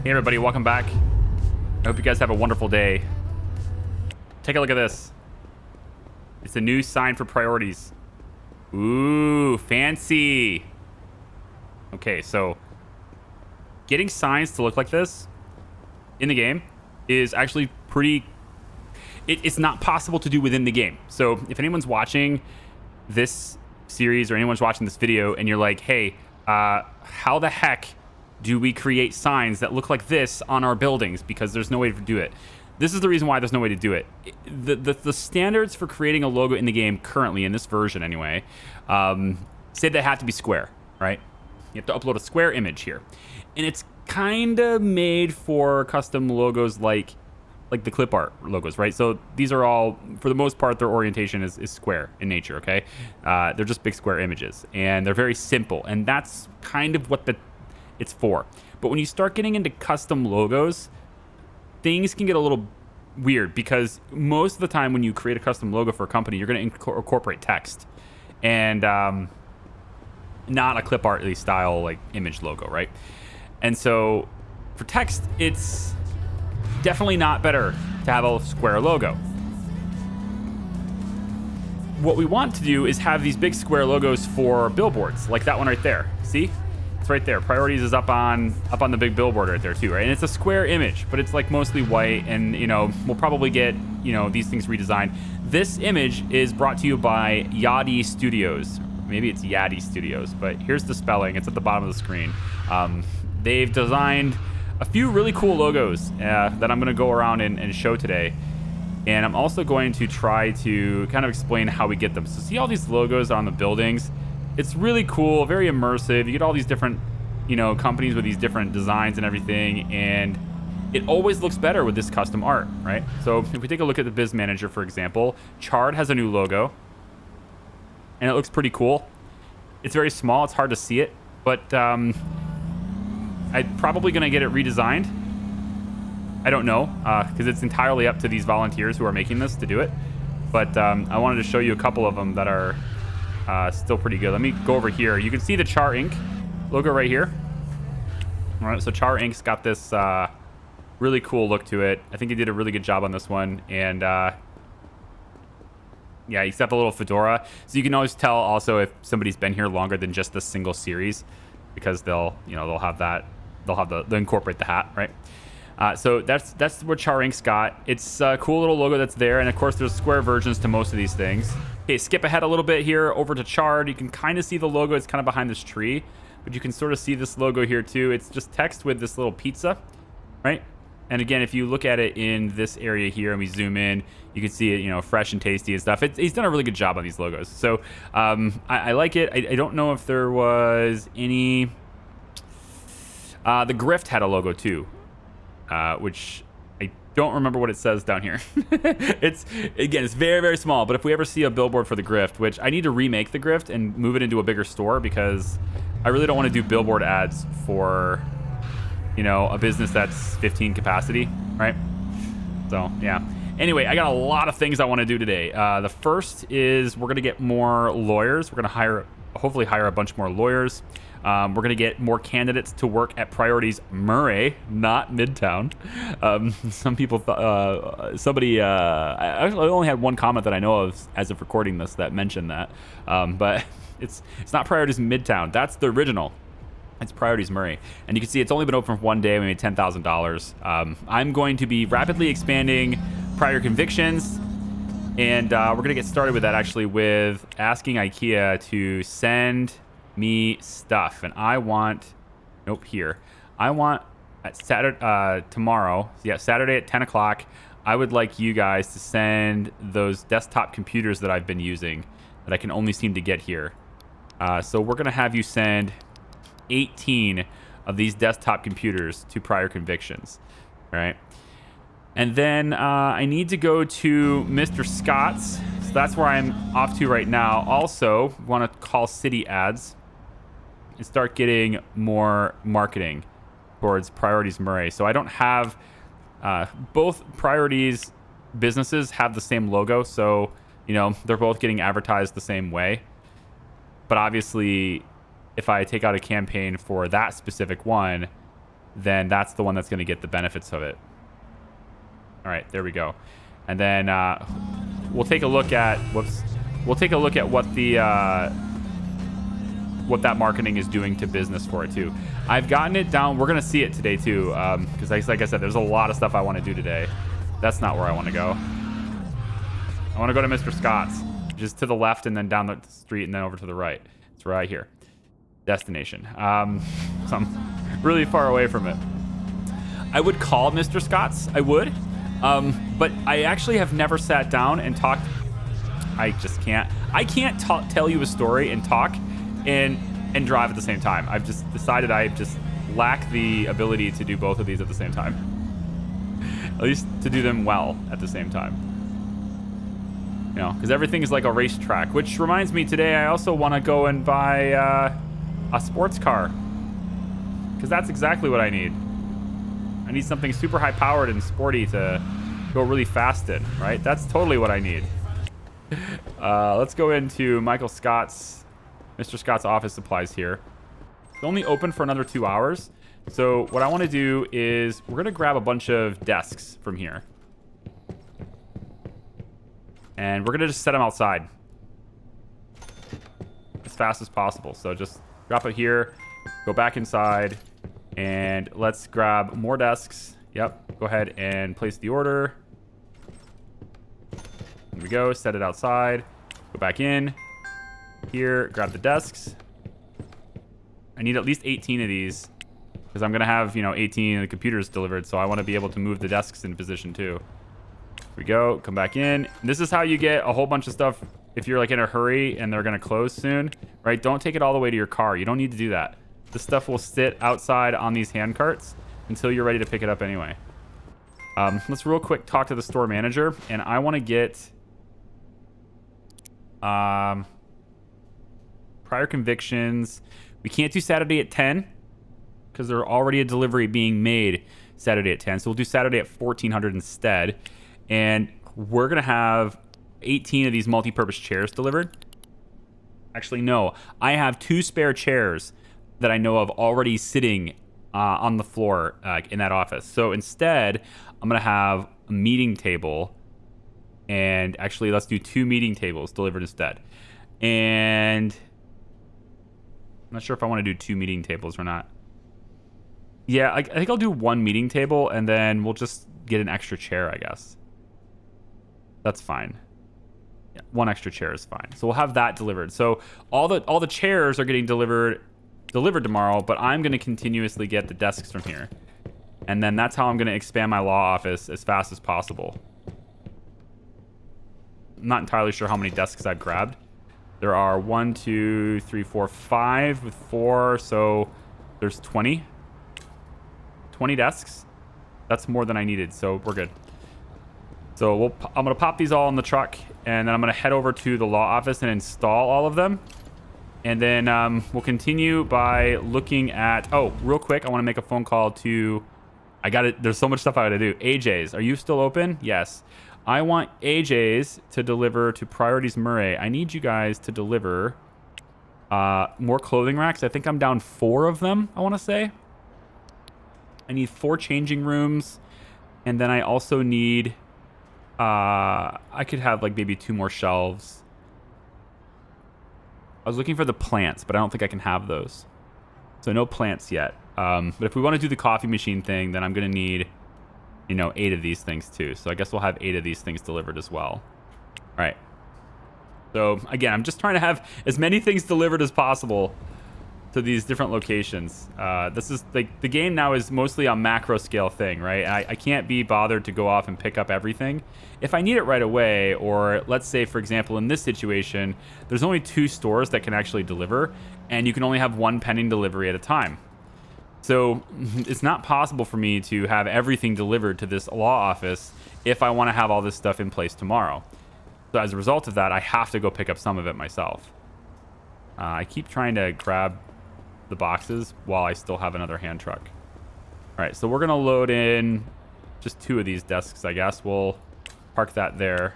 Hey everybody, welcome back. I hope you guys have a wonderful day. Take a look at this. It's a new sign for priorities. Ooh, fancy. Okay, so getting signs to look like this in the game is actually pretty... It's not possible to do within the game. So if anyone's watching this series or anyone's watching this video and you're like, hey, how the heck do we create signs that look like this on our buildings? Because there's no way to do it. This is the reason why there's no way to do it. The standards for creating a logo in the game currently, in this version anyway, say they have to be square, right? You have to upload a square image here. And it's kind of made for custom logos like the clip art logos, right? So these are all, for the most part, their orientation is square in nature, okay? They're just big square images, and they're very simple, and that's kind of what it's for. But when you start getting into custom logos, things can get a little weird, because most of the time when you create a custom logo for a company, you're going to incorporate text and not a clip art style like image logo, right? And so for text, it's definitely not better to have a square logo. What we want to do is have these big square logos for billboards, like that one right there. See? It's right there. Priorities is up on the big billboard right there too, right? And it's a square image, but it's like mostly white, and we'll probably get these things redesigned. This image is brought to you by Yadi Studios. Maybe it's Yadi Studios, but here's the spelling. It's at the bottom of the screen. They've designed a few really cool logos that I'm going to go around and show today. And I'm also going to try to kind of explain how we get them. So see all these logos on the buildings? It's really cool, very immersive. You get all these different, companies with these different designs and everything. And it always looks better with this custom art, right? So if we take a look at the Biz Manager, for example, Chard has a new logo. And it looks pretty cool. It's very small. It's hard to see it. But I'm probably going to get it redesigned. I don't know, because it's entirely up to these volunteers who are making this to do it. But I wanted to show you a couple of them that are still pretty good. Let me go over here. You can see the Char Inc. logo right here. All right, so Char Inc.'s got this really cool look to it. I think they did a really good job on this one. And yeah, you got the little fedora. So you can always tell also if somebody's been here longer than just this single series, because they'll have that. They'll incorporate the hat, right? So that's what Char Inc.'s got. It's a cool little logo that's there, and of course there's square versions to most of these things. Okay, skip ahead a little bit here over to Chard. You can kind of see the logo. It's kind of behind this tree, but you can sort of see this logo here too. It's just text with this little pizza, right? And again, if you look at it in this area here and we zoom in, you can see it, fresh and tasty and stuff. He's done a really good job on these logos. So I like it. I don't know if there was any... the Grift had a logo too, which I don't remember what it says down here. It's very, very small. But if we ever see a billboard for the Grift, which I need to remake the Grift and move it into a bigger store, because I really don't want to do billboard ads for... a business that's 15 capacity, right? So, yeah. Anyway, I got a lot of things I want to do today. The first is we're going to get more lawyers. We're going to hopefully hire a bunch more lawyers. We're going to get more candidates to work at Priorities Murray, not Midtown. Some people thought, I only had one comment that I know of as of recording this that mentioned that. But it's not Priorities Midtown. That's the original. It's Priorities Murray. And you can see it's only been open for one day. We made $10,000. I'm going to be rapidly expanding Pryor Convictions. And we're going to get started with that, actually, with asking IKEA to send me stuff. And I want... Nope, here. I want at Saturday, tomorrow, yeah, Saturday at 10 o'clock, I would like you guys to send those desktop computers that I've been using that I can only seem to get here. So we're going to have you send 18 of these desktop computers to Pryor Convictions. All right. And then I need to go to Mr. Scott's. So that's where I'm off to right now. Also, want to call City Ads and start getting more marketing towards Priorities Murray. So I don't have... both Priorities businesses have the same logo. So, they're both getting advertised the same way. But obviously... if I take out a campaign for that specific one, then that's the one that's going to get the benefits of it. All right, there we go. And then we'll take a look at we'll take a look at what the what that marketing is doing to business for it too. I've gotten it down. We're gonna see it today too, because like I said, there's a lot of stuff I want to do today. That's not where I want to go. I want to go to Mr. Scott's, just to the left and then down the street and then over to the right. It's right here. Destination. So I'm really far away from it. I would call Mr. Scott's. I would. But I actually have never sat down and talked. I just can't. I can't tell you a story and talk and drive at the same time. I've just decided I just lack the ability to do both of these at the same time. At least to do them well at the same time. You know, because everything is like a racetrack. Which reminds me, today I also want to go and buy a sports car. Because that's exactly what I need. I need something super high powered and sporty to go really fast in, right? That's totally what I need. Let's go into Mr. Scott's office supplies here. It's only open for another 2 hours. So what I want to do is we're going to grab a bunch of desks from here. And we're going to just set them outside as fast as possible. So just drop it here, go back inside, and let's grab more desks. Yep, go ahead and place the order. Here we go, set it outside, go back in. Here, grab the desks. I need at least 18 of these because I'm going to have, 18 of the computers delivered, so I want to be able to move the desks into position too. Here we go, come back in. And this is how you get a whole bunch of stuff if you're like in a hurry and they're going to close soon, right? Don't take it all the way to your car. You don't need to do that. This stuff will sit outside on these hand carts until you're ready to pick it up anyway. Let's real quick talk to the store manager, and I want to get prior convictions. We can't do Saturday at 10 because there's already a delivery being made Saturday at 10. So we'll do Saturday at 1400 instead. And we're going to have 18 of these multi-purpose chairs delivered. Actually, no. I have 2 spare chairs that I know of already sitting on the floor in that office. So instead, I'm going to have a meeting table. And actually, let's do 2 meeting tables delivered instead. And I'm not sure if I want to do 2 meeting tables or not. Yeah, I think I'll do 1 meeting table, and then we'll just get an extra chair, I guess. That's fine. Yeah, 1 extra chair is fine. So we'll have that delivered. So all the chairs are getting delivered tomorrow, but I'm going to continuously get the desks from here. And then that's how I'm going to expand my law office as fast as possible. I'm not entirely sure how many desks I've grabbed. There are 1, 2, 3, 4, 5 with 4, so there's 20 desks. That's more than I needed, so we're good. So I'm gonna pop these all in the truck, and then I'm gonna head over to the law office and install all of them. And then we'll continue by looking at, real quick, I want to make a phone call to, there's so much stuff I gotta do. AJ's, are you still open? Yes. I want AJ's to deliver to Priorities Murray. I need you guys to deliver more clothing racks. I think I'm down 4 of them, I want to say. I need 4 changing rooms. And then I also need... I could have like maybe 2 more shelves. I was looking for the plants, but I don't think I can have those. So no plants yet. But if we want to do the coffee machine thing, then I'm going to need... 8 of these things too. So I guess we'll have 8 of these things delivered as well. All right. So again, I'm just trying to have as many things delivered as possible to these different locations. This is like the game now is mostly a macro scale thing, right? I can't be bothered to go off and pick up everything. If I need it right away, or let's say, for example, in this situation, there's only 2 stores that can actually deliver, and you can only have 1 pending delivery at a time. So it's not possible for me to have everything delivered to this law office if I want to have all this stuff in place tomorrow. So as a result of that, I have to go pick up some of it myself. I keep trying to grab the boxes while I still have another hand truck. All right, so we're going to load in just 2 of these desks, I guess. We'll park that there.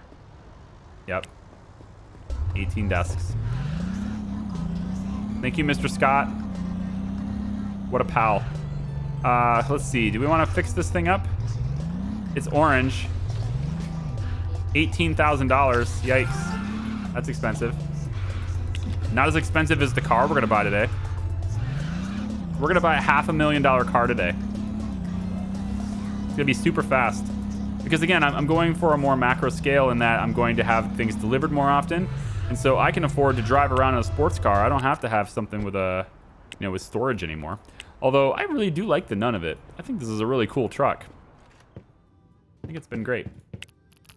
Yep. 18 desks. Thank you, Mr. Scott. What a pal. Let's see. Do we want to fix this thing up? It's orange. $18,000. Yikes. That's expensive. Not as expensive as the car we're going to buy today. We're going to buy a $500,000 car today. It's going to be super fast. Because again, I'm going for a more macro scale in that I'm going to have things delivered more often. And so I can afford to drive around in a sports car. I don't have to have something with a, with storage anymore. Although I really do like the none of it. I think this is a really cool truck. I think it's been great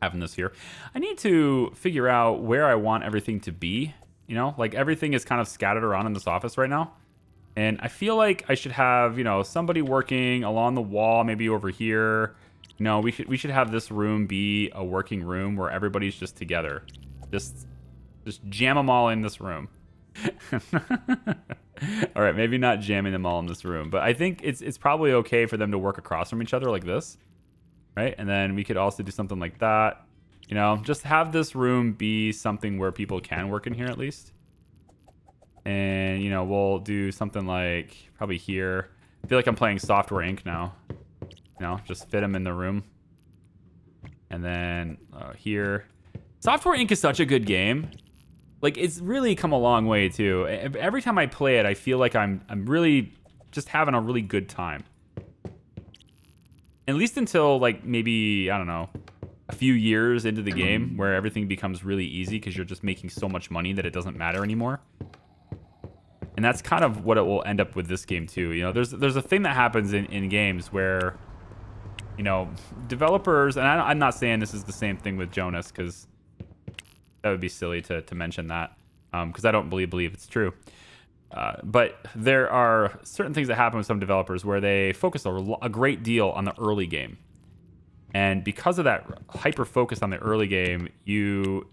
having this here. I need to figure out where I want everything to be. Like everything is kind of scattered around in this office right now. And I feel like I should have, somebody working along the wall, maybe over here. We should have this room be a working room where everybody's just together. Just jam them all in this room. All right, maybe not jamming them all in this room, but I think it's probably okay for them to work across from each other like this, right? And then we could also do something like that. Just have this room be something where people can work in here at least. And, we'll do something like probably here. I feel like I'm playing Software Inc. now. Just fit them in the room. And then here. Software Inc. is such a good game. Like, it's really come a long way, too. Every time I play it, I feel like I'm really just having a really good time. At least until, like, maybe, I don't know, a few years into the game where everything becomes really easy because you're just making so much money that it doesn't matter anymore. And that's kind of what it will end up with this game, too. There's a thing that happens in games where, developers, and I'm not saying this is the same thing with Jonas because that would be silly to mention that because I don't believe it's true. But there are certain things that happen with some developers where they focus a great deal on the early game. And because of that hyper focus on the early game, you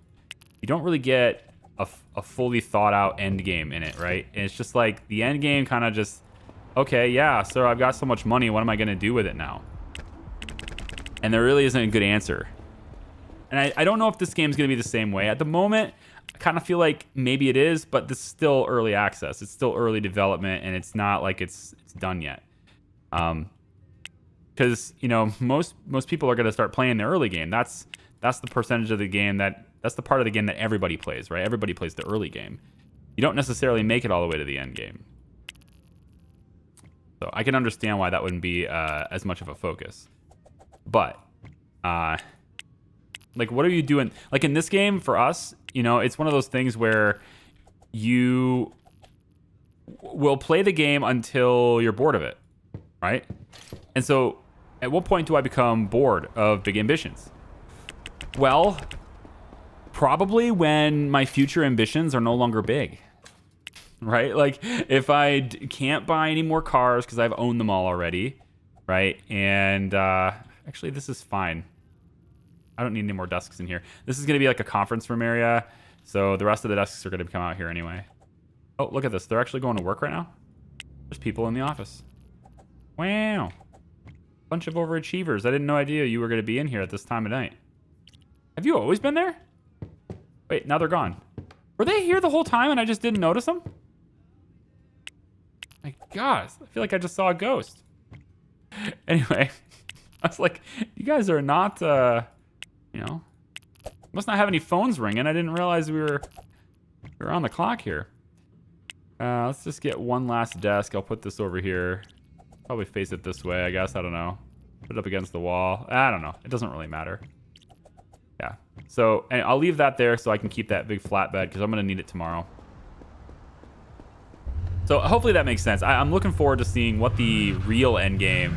don't really get a fully thought out end game in it, right? And it's just like the end game kind of just, okay, yeah, so I've got so much money. What am I going to do with it now? And there really isn't a good answer. And I don't know if this game's going to be the same way. At the moment, I kind of feel like maybe it is, but this is still early access. It's still early development, and it's not like it's done yet. Because, most people are going to start playing the early game. That's the percentage of the game that's the part of the game that everybody plays, right? Everybody plays the early game. You don't necessarily make it all the way to the end game. So I can understand why that wouldn't be as much of a focus. But, like, what are you doing? Like, in this game, for us, it's one of those things where you will play the game until you're bored of it, right? And so, at what point do I become bored of Big Ambitions? Well, probably when my future ambitions are no longer big, right? Like, if I can't buy any more cars because I've owned them all already, right? And actually, this is fine. I don't need any more desks in here. This is going to be like a conference room area, so the rest of the desks are going to come out here anyway. Oh, look at this. They're actually going to work right now. There's people in the office. Wow. Bunch of overachievers. I didn't know idea you were going to be in here at this time of night. Have you always been there? Wait, now they're gone. Were they here the whole time and I just didn't notice them? My God, I feel like I just saw a ghost. Anyway, I was like, you guys are not, must not have any phones ringing. I didn't realize we were on the clock here. Let's just get one last desk. I'll put this over here. Probably face it this way, I guess. I don't know. Put it up against the wall. I don't know. It doesn't really matter. Yeah. So, and I'll leave that there so I can keep that big flatbed because I'm going to need it tomorrow. So hopefully that makes sense. I'm looking forward to seeing what the real end game,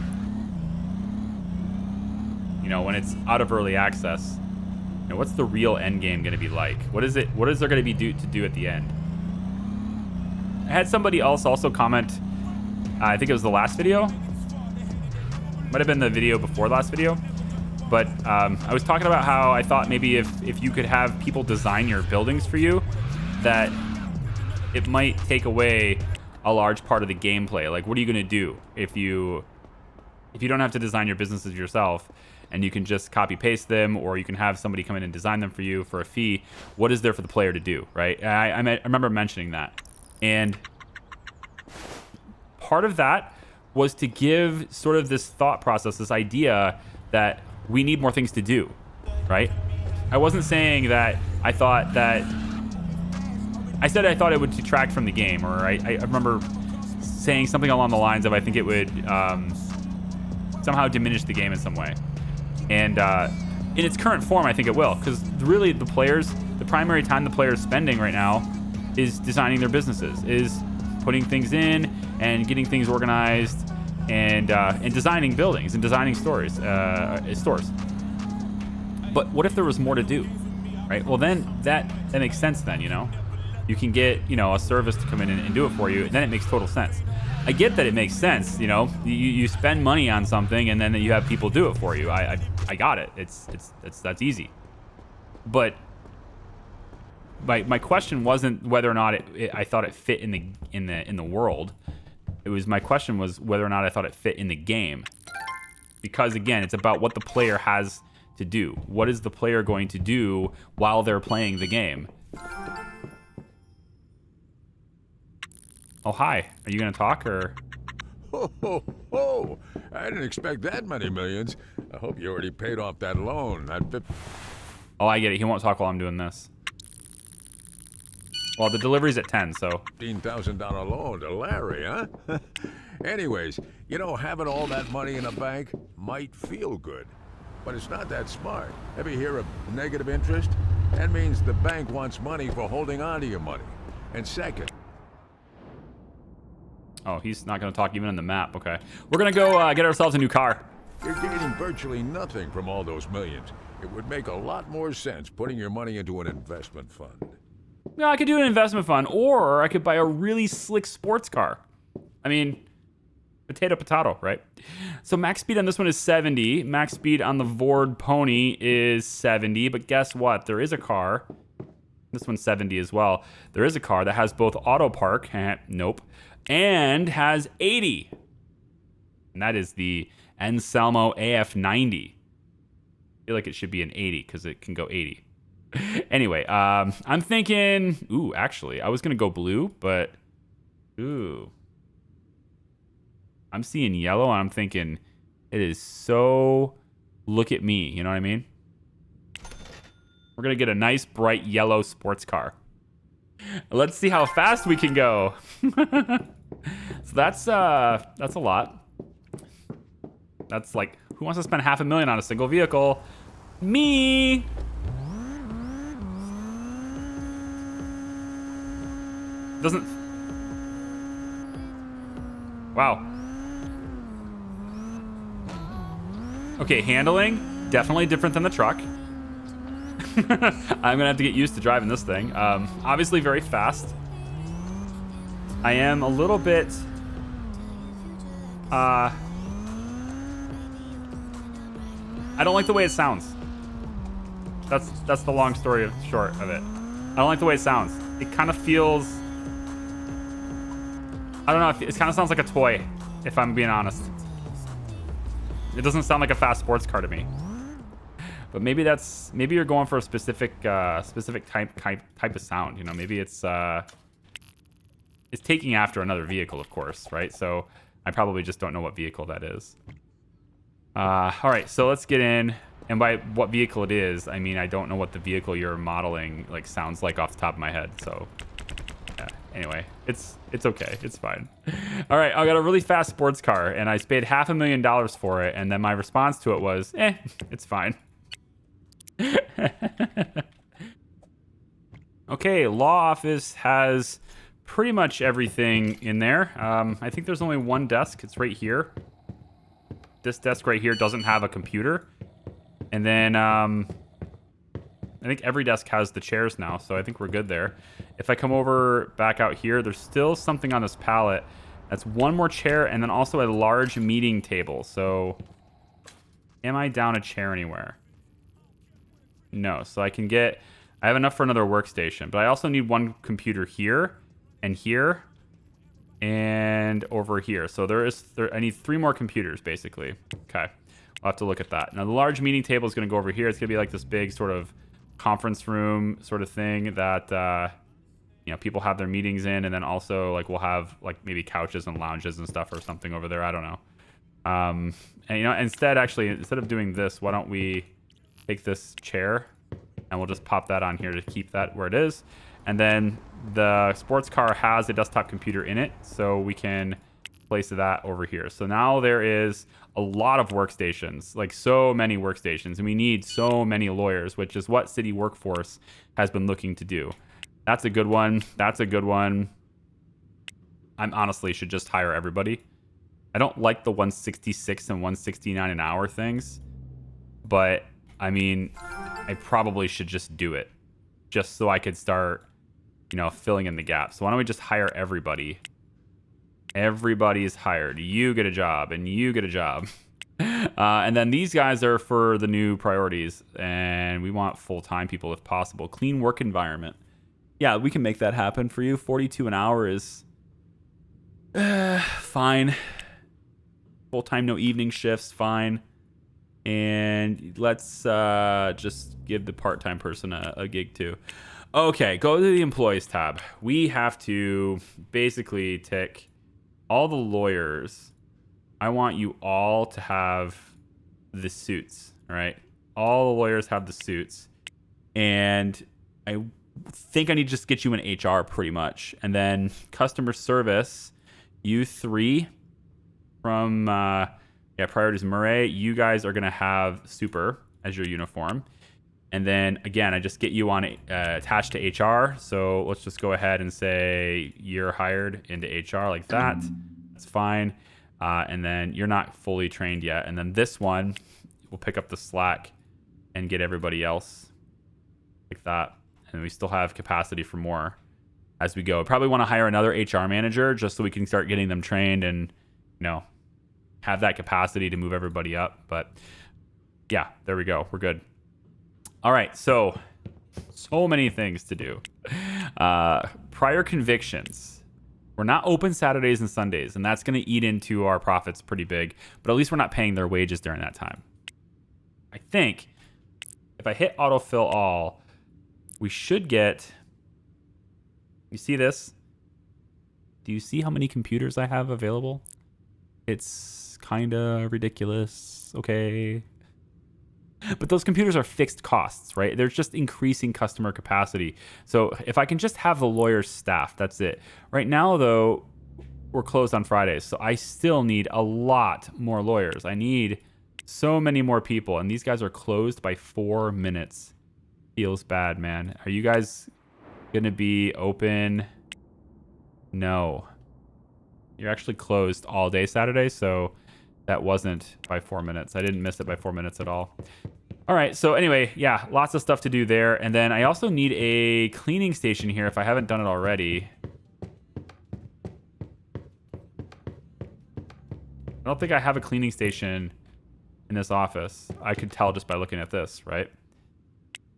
when it's out of early access, what's the real end game going to be like? What is there going to be to do at the end? I had somebody else also comment, I think it was the last video. Might have been the video before last video. But I was talking about how I thought maybe if you could have people design your buildings for you, that it might take away a large part of the gameplay. Like, what are you going to do if you don't have to design your businesses yourself and you can just copy paste them, or you can have somebody come in and design them for you for a fee? What is there for the player to do, right? I remember mentioning that. And part of that was to give sort of this thought process, this idea that we need more things to do, right? I wasn't saying that I thought that... I said I thought it would detract from the game, or I remember saying something along the lines of I think it would somehow diminish the game in some way. And in its current form, I think it will, because really the primary time the players spending right now is designing their businesses, is putting things in and getting things organized and designing buildings and designing stores. But what if there was more to do, right? Well, then that makes sense then, you know? You can get, you know, a service to come in and do it for you, and then it makes total sense. I get that it makes sense, you know? You spend money on something, and then you have people do it for you. I got it. That's easy. But my question wasn't whether or not I thought it fit in the world. My question was whether or not I thought it fit in the game. Because again, it's about what the player has to do. What is the player going to do while they're playing the game? Oh, hi. Are you going to talk, or? Ho, ho, ho! I didn't expect that many millions. I hope you already paid off that loan. Oh, I get it. He won't talk while I'm doing this. Well, the delivery's at 10, so... $15,000 loan to Larry, huh? Anyways, you know, having all that money in a bank might feel good, but it's not that smart. Ever hear of negative interest? That means the bank wants money for holding on to your money. And second... Oh, he's not going to talk even on the map. Okay. We're going to go get ourselves a new car. You're gaining virtually nothing from all those millions. It would make a lot more sense putting your money into an investment fund. No, I could do an investment fund, or I could buy a really slick sports car. I mean, potato, right? So max speed on this one is 70. Max speed on the Vord Pony is 70. But guess what? There is a car. This one's 70 as well. There is a car that has both auto park. Nope. And has 80. And that is the Anselmo AF90. I feel like it should be an 80 because it can go 80. Anyway, I'm thinking... Ooh, actually, I was going to go blue, but... Ooh. I'm seeing yellow, and I'm thinking, it is so... Look at me, you know what I mean? We're going to get a nice, bright yellow sports car. Let's see how fast we can go. So that's a lot. That's like, who wants to spend $500,000 on a single vehicle? Me. Doesn't. Wow. Okay, handling definitely different than the truck. I'm gonna have to get used to driving this thing. Obviously very fast. I am a little bit I don't like the way it sounds. That's the long story short of it. I don't like the way it sounds. It kind of feels, I don't know, it kind of sounds like a toy, if I'm being honest. It doesn't sound like a fast sports car to me. But maybe you're going for a specific type of sound. You know, maybe it's taking after another vehicle, of course, right? So I probably just don't know what vehicle that is. All right, so let's get in. And by what vehicle it is, I mean I don't know what the vehicle you're modeling like sounds like off the top of my head. So yeah. Anyway, it's okay. It's fine. All right, I got a really fast sports car, and I paid $500,000 for it, and then my response to it was, it's fine. Okay, law office has pretty much everything in there. I think there's only one desk. It's right here. This desk right here doesn't have a computer. And then I think every desk has the chairs now, so I think we're good there. If I come over back out here, there's still something on this pallet. That's one more chair and then also a large meeting table. So am I down a chair anywhere? No, so I have enough for another workstation, but I also need one computer here and over here. So I need 3 more computers basically. Okay. I'll have to look at that. Now the large meeting table is going to go over here. It's going to be like this big sort of conference room sort of thing that you know, people have their meetings in, and then also like we'll have like maybe couches and lounges and stuff or something over there. I don't know. And you know, instead of doing this, why don't we take this chair and we'll just pop that on here to keep that where it is. And then the sports car has a desktop computer in it, so we can place that over here. So now there is a lot of workstations, like so many workstations, and we need so many lawyers, which is what city workforce has been looking to do. That's a good one. That's a good one. I honestly should just hire everybody. I don't like the 166 and 169 an hour things, but I mean, I probably should just do it just so I could start, you know, filling in the gaps. So why don't we just hire everybody? Everybody's hired. You get a job and you get a job. And then these guys are for the new priorities, and we want full-time people if possible. Clean work environment. Yeah, we can make that happen for you. 42 an hour is fine. Full-time, no evening shifts, fine. And let's just give the part-time person a gig too. Okay, go to the employees tab. We have to basically tick all the lawyers. I want you all to have the suits, all right? All the lawyers have the suits. And I think I need to just get you in HR pretty much. And then customer service, you three from Priorities Murray, you guys are going to have super as your uniform. And then again, I just get you on attached to HR. So let's just go ahead and say you're hired into HR like that. That's fine. And then you're not fully trained yet. And then this one, we'll pick up the slack and get everybody else like that. And we still have capacity for more as we go. Probably want to hire another HR manager just so we can start getting them trained and, you know, have that capacity to move everybody up. But yeah, there we go. We're good. All right. So many things to do. Prior convictions. We're not open Saturdays and Sundays, and that's going to eat into our profits pretty big, but at least we're not paying their wages during that time. I think if I hit autofill all, we should get, you see this? Do you see how many computers I have available? It's kind of ridiculous. Okay. But those computers are fixed costs, right? They're just increasing customer capacity. So if I can just have the lawyers staffed, that's it. Right now, though, we're closed on Fridays. So I still need a lot more lawyers. I need so many more people. And these guys are closed by 4 minutes. Feels bad, man. Are you guys going to be open? No. You're actually closed all day Saturday, so that wasn't by 4 minutes. I didn't miss it by 4 minutes at all. All right, so anyway, yeah, lots of stuff to do there. And then I also need a cleaning station here if I haven't done it already. I don't think I have a cleaning station in this office. I could tell just by looking at this, right?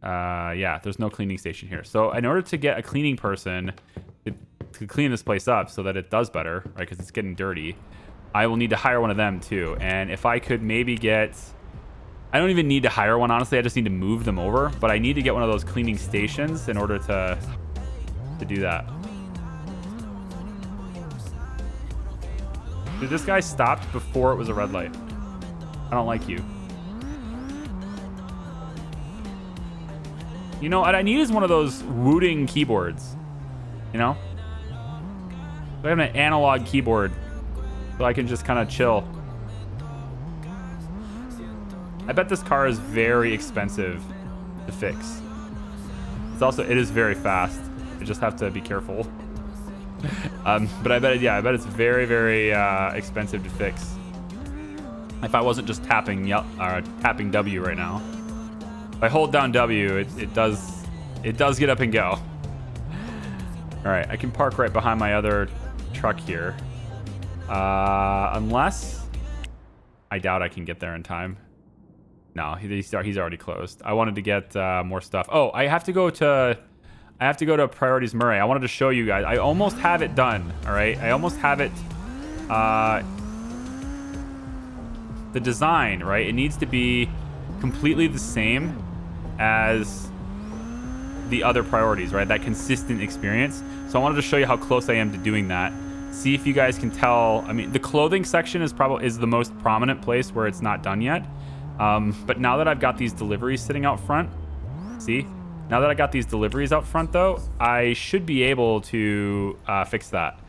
Yeah, there's no cleaning station here. So in order to get a cleaning person to clean this place up so that it does better, right, because it's getting dirty, I will need to hire one of them too. And if I could maybe get, I don't even need to hire one, honestly. I just need to move them over. But I need to get one of those cleaning stations in order to do that. Dude, this guy stopped before it was a red light. I don't like you. You know, what I need is one of those wooting keyboards. You know? I have an analog keyboard so I can just kind of chill. I bet this car is very expensive to fix. It is very fast. You just have to be careful. But I bet it's very, very expensive to fix. If I wasn't just tapping W right now. If I hold down W, it does get up and go. All right, I can park right behind my other truck here. Unless I doubt I can get there in time. No, he's already closed. I wanted to get more stuff. Oh, I have to go to Priorities Murray. I wanted to show you guys. I almost have it done. All right, I almost have it. The design, right? It needs to be completely the same as the other priorities, right? That consistent experience. So I wanted to show you how close I am to doing that. See if you guys can tell. I mean, the clothing section is the most prominent place where it's not done yet. But now that I've got these deliveries sitting out front, see? Now that I got these deliveries out front, though, I should be able to fix that.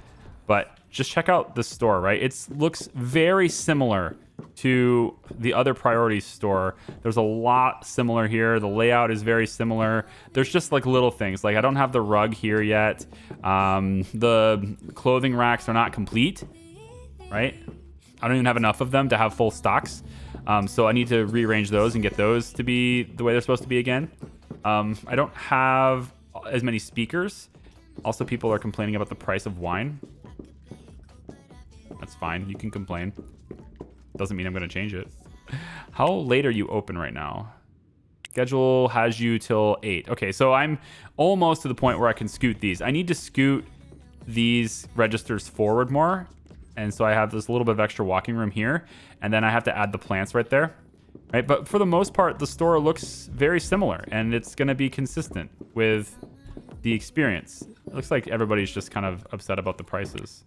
But just check out the store, right? It looks very similar to the other priorities store. There's a lot similar here. The layout is very similar. There's just like little things. Like I don't have the rug here yet. The clothing racks are not complete, right? I don't even have enough of them to have full stocks. So I need to rearrange those and get those to be the way they're supposed to be again. I don't have as many speakers. Also, people are complaining about the price of wine. That's fine. You can complain. Doesn't mean I'm going to change it. How late are you open right now? Schedule has you till 8. Okay, so I'm almost to the point where I can scoot these. I need to scoot these registers forward more. And so I have this little bit of extra walking room here. And then I have to add the plants right there. Right, but for the most part, the store looks very similar. And it's going to be consistent with the experience. It looks like everybody's just kind of upset about the prices.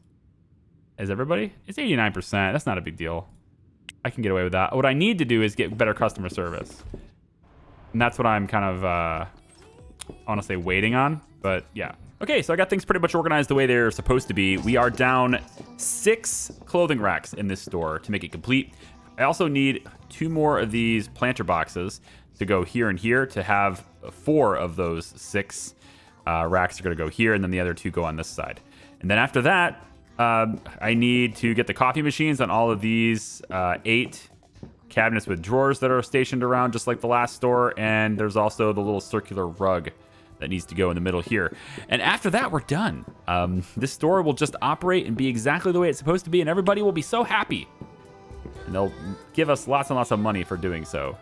Is everybody? It's 89%. That's not a big deal. I can get away with that. What I need to do is get better customer service. And that's what I'm kind of, I want to say waiting on. But yeah. Okay, so I got things pretty much organized the way they're supposed to be. We are down 6 clothing racks in this store to make it complete. I also need 2 more of these planter boxes to go here and here to have 4 of those 6 racks are going to go here, and then the other 2 go on this side. And then after that, I need to get the coffee machines on all of these 8 cabinets with drawers that are stationed around just like the last store, and there's also the little circular rug that needs to go in the middle here. And after that, we're done. This store will just operate and be exactly the way it's supposed to be, and everybody will be so happy. And they'll give us lots and lots of money for doing so.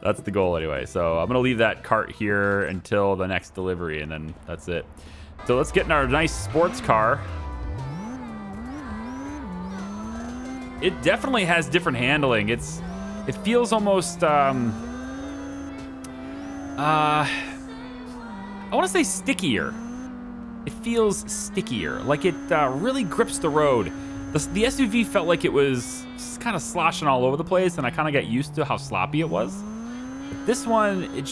That's the goal anyway. So I'm going to leave that cart here until the next delivery, and then that's it. So let's get in our nice sports car. It definitely has different handling. It feels almost, I want to say stickier. It feels stickier. Like it really grips the road. The SUV felt like it was kind of sloshing all over the place, and I kind of got used to how sloppy it was. But this one, it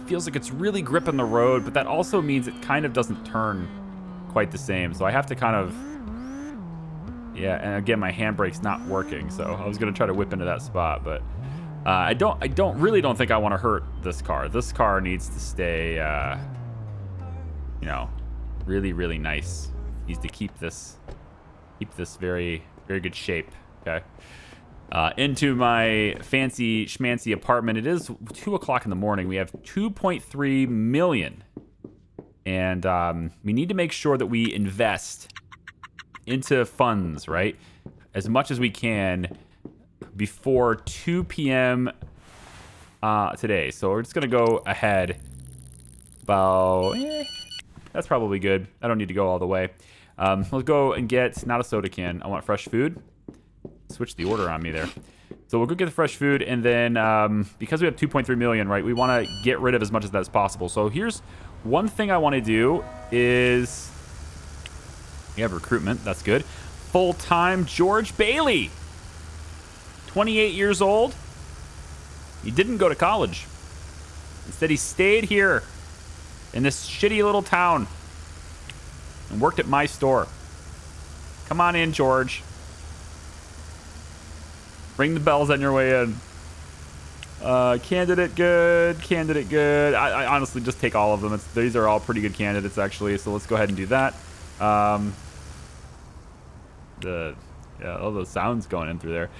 feels like it's really gripping the road, but that also means it kind of doesn't turn quite the same. So I have to kind of, yeah, and again, my handbrake's not working, so I was gonna try to whip into that spot, but I really don't think I want to hurt this car. This car needs to stay, you know, really, really nice. Needs to keep this very, very good shape. Okay. Into my fancy schmancy apartment. It is 2 o'clock in the morning. We have 2.3 million, and we need to make sure that we invest into funds, right, as much as we can before 2 p.m. Today. So we're just gonna go ahead about. That's probably good. I don't need to go all the way. Let's go and get not a soda can. I want fresh food. Switch the order on me there. So we'll go get the fresh food, and then because we have 2.3 million, right, we want to get rid of as much of that as possible. So here's one thing I want to do is we have recruitment. That's good. Full-time George Bailey, 28 years old. He didn't go to college. Instead, he stayed here in this shitty little town and worked at my store. Come on in, George. Ring the bells on your way in. Candidate good. Candidate good. I honestly just take all of them. These are all pretty good candidates, actually. So let's go ahead and do that. All those sounds going in through there.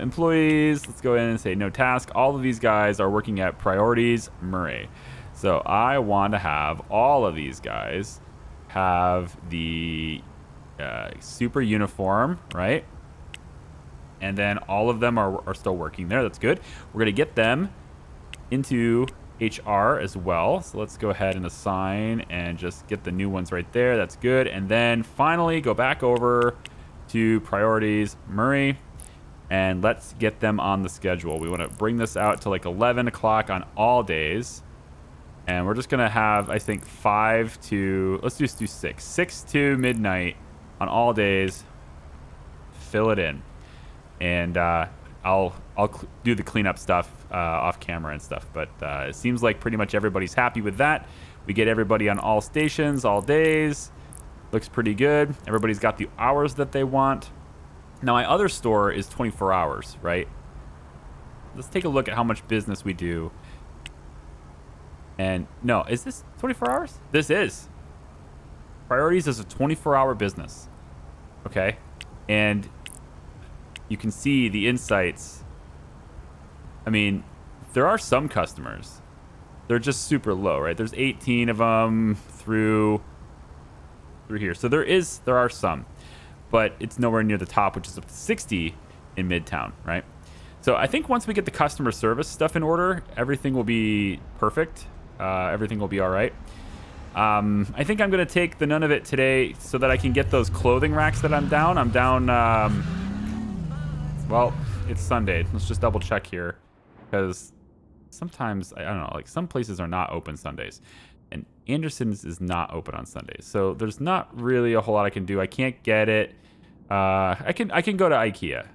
Employees. Let's go in and say no task. All of these guys are working at Priorities Murray. So I want to have all of these guys have the super uniform, right? And then all of them are still working there. That's good. We're going to get them into HR as well. So let's go ahead and assign and just get the new ones right there. That's good. And then finally go back over to Priorities Murray, and let's get them on the schedule. We want to bring this out to like 11 o'clock on all days. And we're just going to have, I think, 5 to... Let's just do 6. 6 to midnight on all days. Fill it in. And I'll do the cleanup stuff off camera and stuff. But it seems like pretty much everybody's happy with that. We get everybody on all stations, all days. Looks pretty good. Everybody's got the hours that they want. Now, my other store is 24 hours, right? Let's take a look at how much business we do. And no, is this 24 hours? This is. Priorities is a 24-hour business. Okay. And you can see the insights. I mean, there are some customers. They're just super low, right? There's 18 of them through here. So there are some, but it's nowhere near the top, which is up to 60 in Midtown, right? So I think once we get the customer service stuff in order, everything will be perfect. Everything will be all right. I think I'm going to take the none of it today so that I can get those clothing racks that I'm down. I'm down, well, it's Sunday. Let's just double check here because sometimes, I don't know, like some places are not open Sundays. And Anderson's is not open on Sundays. So there's not really a whole lot I can do. I can't get it. I can go to IKEA.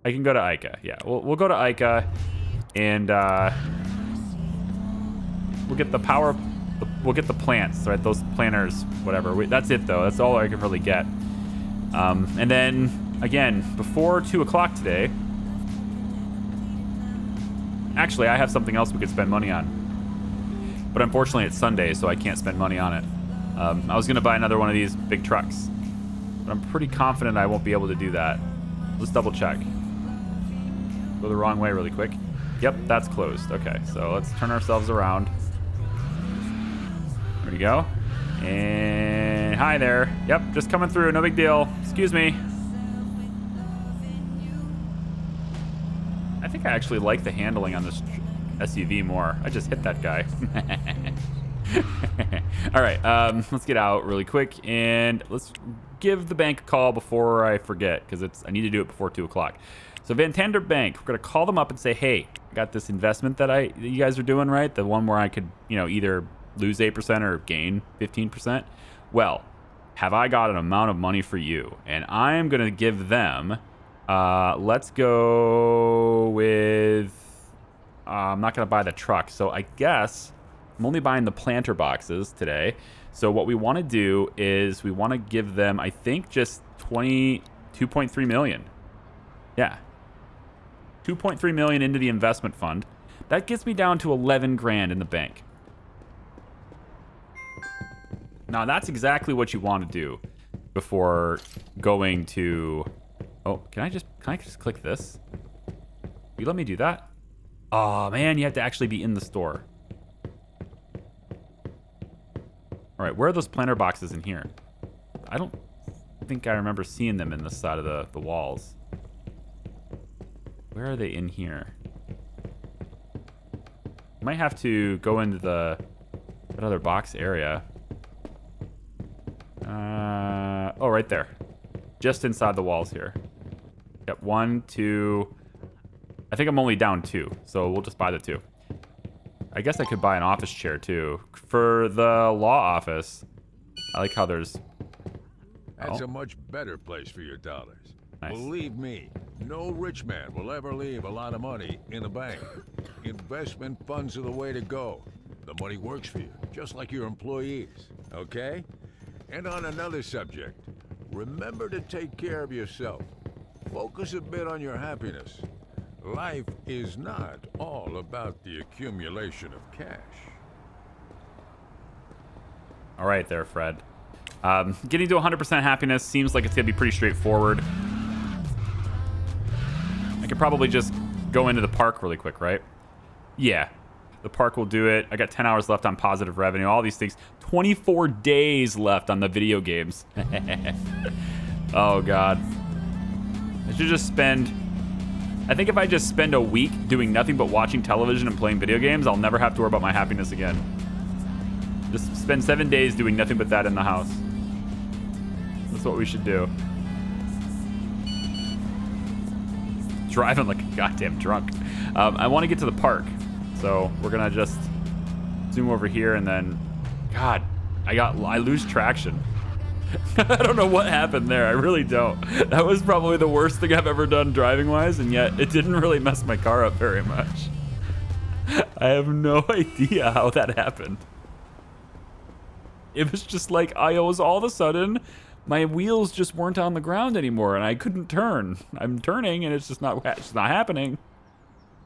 I can go to IKEA. Yeah, we'll go to IKEA and we'll get the power. We'll get the plants, right? Those planters, whatever. That's it though. That's all I can really get. And then again, before 2 o'clock today. Actually, I have something else we could spend money on. But unfortunately, it's Sunday, so I can't spend money on it. I was going to buy another one of these big trucks. But I'm pretty confident I won't be able to do that. Let's double check. Go the wrong way really quick. Yep, that's closed. Okay, so let's turn ourselves around. There we go. And hi there. Yep, just coming through. No big deal. Excuse me. I think I actually like the handling on this SUV more. I just hit that guy. All right, let's get out really quick and let's give the bank a call before I forget because I need to do it before 2 o'clock. So Van Tander Bank, we're gonna call them up and say, hey, I got this investment that you guys are doing, right? The one where I could, either lose 8% or gain 15%. Well, have I got an amount of money for you? And I'm gonna give them. Let's go with. I'm not going to buy the truck. So I guess I'm only buying the planter boxes today. So what we want to do is we want to give them, I think, just 2.3 million. Yeah. 2.3 million into the investment fund. That gets me down to 11 grand in the bank. Now that's exactly what you want to do before going to... Oh, can I just click this? Will you let me do that? Oh, man, you have to actually be in the store. All right, where are those planter boxes in here? I don't think I remember seeing them in the side of the walls. Where are they in here? Might have to go into that other box area. Oh, right there. Just inside the walls here. Yep, 1, 2... I think I'm only down 2, so we'll just buy the 2. I guess I could buy an office chair, too. For the law office, I like how there's... That's a much better place for your dollars. Nice. Believe me, no rich man will ever leave a lot of money in a bank. Investment funds are the way to go. The money works for you, just like your employees, okay? And on another subject, remember to take care of yourself. Focus a bit on your happiness. Life is not all about the accumulation of cash. All right there, Fred. Getting to 100% happiness seems like it's going to be pretty straightforward. I could probably just go into the park really quick, right? Yeah, the park will do it. I got 10 hours left on positive revenue, all these things. 24 days left on the video games. Oh, God. I should just spend... I think if I just spend a week doing nothing but watching television and playing video games, I'll never have to worry about my happiness again. Just spend 7 days doing nothing but that in the house. That's what we should do. Driving like a goddamn drunk. I want to get to the park, so we're gonna just zoom over here, and then, God, I lose traction. I don't know what happened there. I really don't. That was probably the worst thing I've ever done driving-wise, and yet it didn't really mess my car up very much. I have no idea how that happened. It was just like I was all of a sudden, my wheels just weren't on the ground anymore, and I couldn't turn. I'm turning, and it's just not happening.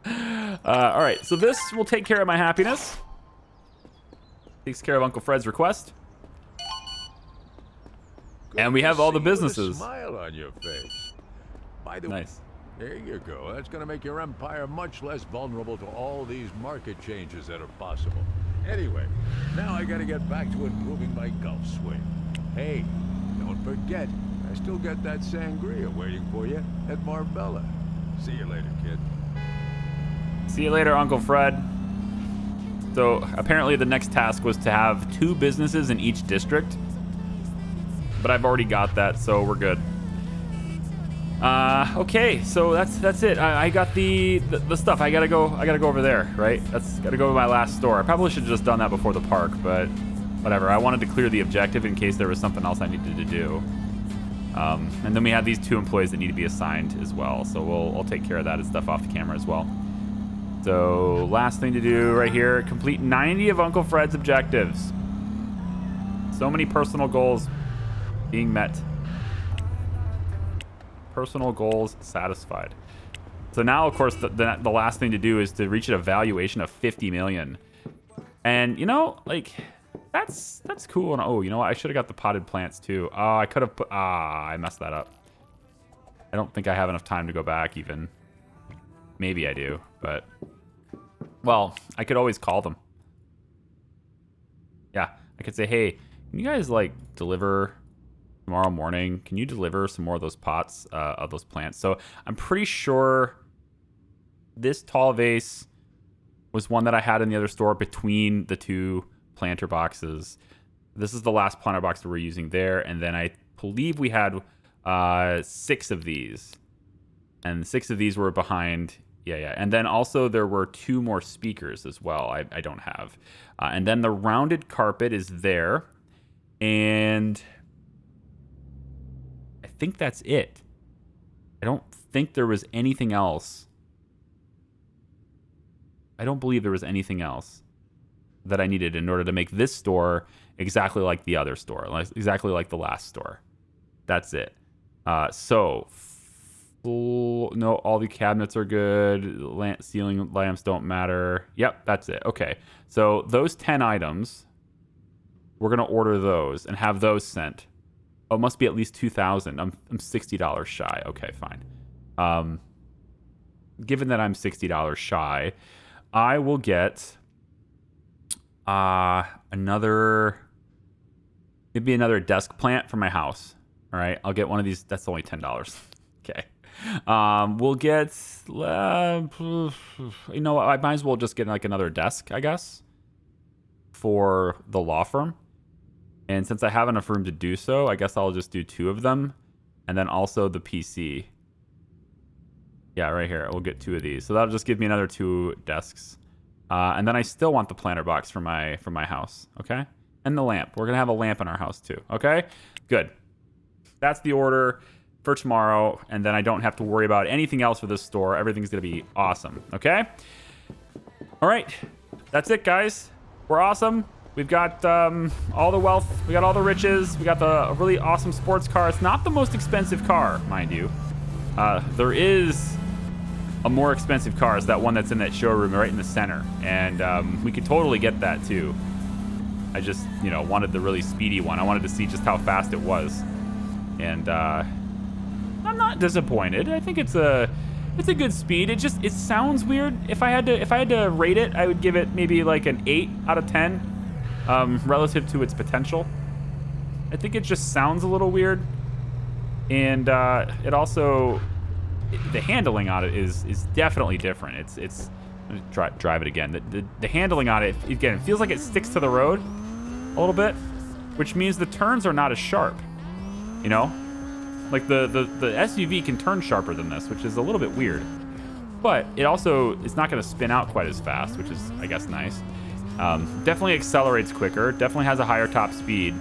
All right, so this will take care of my happiness. Takes care of Uncle Fred's request. And we have all the businesses. Smile on your face. By the Nice. There you go. That's going to make your empire much less vulnerable to all these market changes that are possible. Anyway, now I got to get back to improving my golf swing. Hey, don't forget, I still got that sangria waiting for you at Marbella. See you later, kid. See you later, Uncle Fred. So apparently the next task was to have 2 businesses in each district. But I've already got that, so we're good. Okay, so that's it. I got the stuff. I gotta go over there, right? Gotta go to my last store. I probably should have just done that before the park, but whatever. I wanted to clear the objective in case there was something else I needed to do. And then we have these 2 employees that need to be assigned as well, so I'll take care of that and stuff off the camera as well. So last thing to do right here, complete 90 of Uncle Fred's objectives. So many personal goals being met. Personal goals satisfied. So now, of course, the last thing to do is to reach a valuation of 50 million. And, you know, like, that's cool. And, oh, you know what? I should have got the potted plants, too. Oh, I could have put... I messed that up. I don't think I have enough time to go back, even. Maybe I do, but... Well, I could always call them. Yeah, I could say, hey, can you guys, like, deliver... tomorrow morning, can you deliver some more of those pots of those plants? So I'm pretty sure this tall vase was one that I had in the other store between the 2 planter boxes. This is the last planter box that we're using there. And then I believe we had 6 of these. And 6 of these were behind. Yeah. And then also there were 2 more speakers as well. I don't have. And then the rounded carpet is there. And... I think that's it. I don't think there was anything else. I don't believe there was anything else that I needed in order to make this store exactly like the other store, exactly like the last store. That's it. No, all the cabinets are good. Ceiling lamps don't matter. Yep, that's it. Okay, so those 10 items, we're gonna order those and have those sent. Oh, it must be at least 2,000. I'm $60 shy. Okay, fine. Given that I'm $60 shy, I will get maybe another desk plant for my house. All right, I'll get one of these. That's only $10. Okay. We'll get. You know what? I might as well just get like another desk, I guess, for the law firm. And since I have enough room to do so, I guess I'll just do 2 of them. And then also the PC. Yeah, right here. We'll get 2 of these. So that'll just give me another 2 desks. And then I still want the planter box for my house. Okay? And the lamp. We're going to have a lamp in our house too. Okay? Good. That's the order for tomorrow. And then I don't have to worry about anything else for this store. Everything's going to be awesome. Okay? All right. That's it, guys. We're awesome. We've got all the wealth. We got all the riches. We got the really awesome sports car. It's not the most expensive car, mind you. There is a more expensive car. It's that one that's in that showroom right in the center. And we could totally get that too. I just, wanted the really speedy one. I wanted to see just how fast it was. And I'm not disappointed. I think it's a good speed. It sounds weird. If I had to rate it, I would give it maybe like an 8 out of 10. Relative to its potential. I think it just sounds a little weird. And it also, the handling on it is definitely different. It's drive it again. The handling on it, again, it feels like it sticks to the road a little bit, which means the turns are not as sharp. Like the SUV can turn sharper than this, which is a little bit weird. But it also is not going to spin out quite as fast, which is, I guess, nice. Definitely accelerates quicker. Definitely has a higher top speed.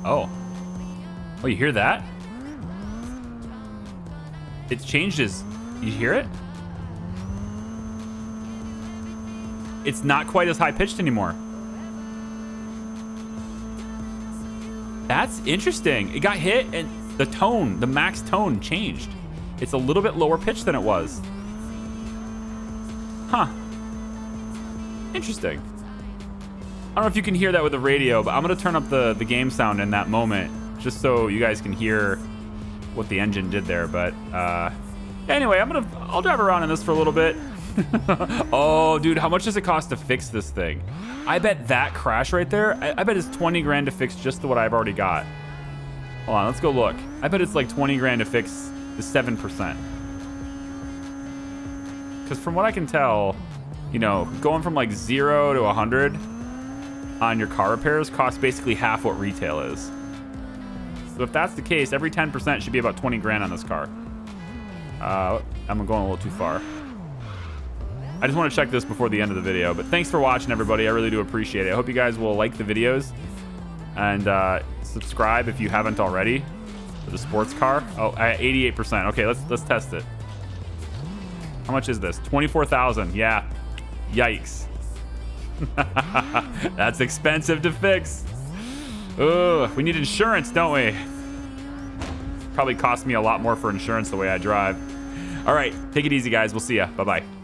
Oh, you hear that? It changes. You hear it? It's not quite as high pitched anymore. That's interesting. It got hit and the tone, the max tone changed. It's a little bit lower pitched than it was. Huh. Interesting. I don't know if you can hear that with the radio, but I'm going to turn up the game sound in that moment just so you guys can hear what the engine did there. But anyway, I'll drive around in this for a little bit. Oh, dude, how much does it cost to fix this thing? I bet that crash right there, I bet it's 20 grand to fix just what I've already got. Hold on, let's go look. I bet it's like 20 grand to fix the 7%. Because from what I can tell, you know, going from like 0 to 100 on your car repairs costs basically half what retail is. So if that's the case, every 10% should be about 20 grand on this car. I'm going a little too far. I just want to check this before the end of the video. But thanks for watching, everybody. I really do appreciate it. I hope you guys will like the videos and subscribe if you haven't already for the sports car. Oh, 88%. Okay, let's test it. How much is this? 24,000. Yeah. Yikes. That's expensive to fix. Ugh, we need insurance, don't we? Probably cost me a lot more for insurance the way I drive. All right, take it easy, guys. We'll see ya. Bye-bye.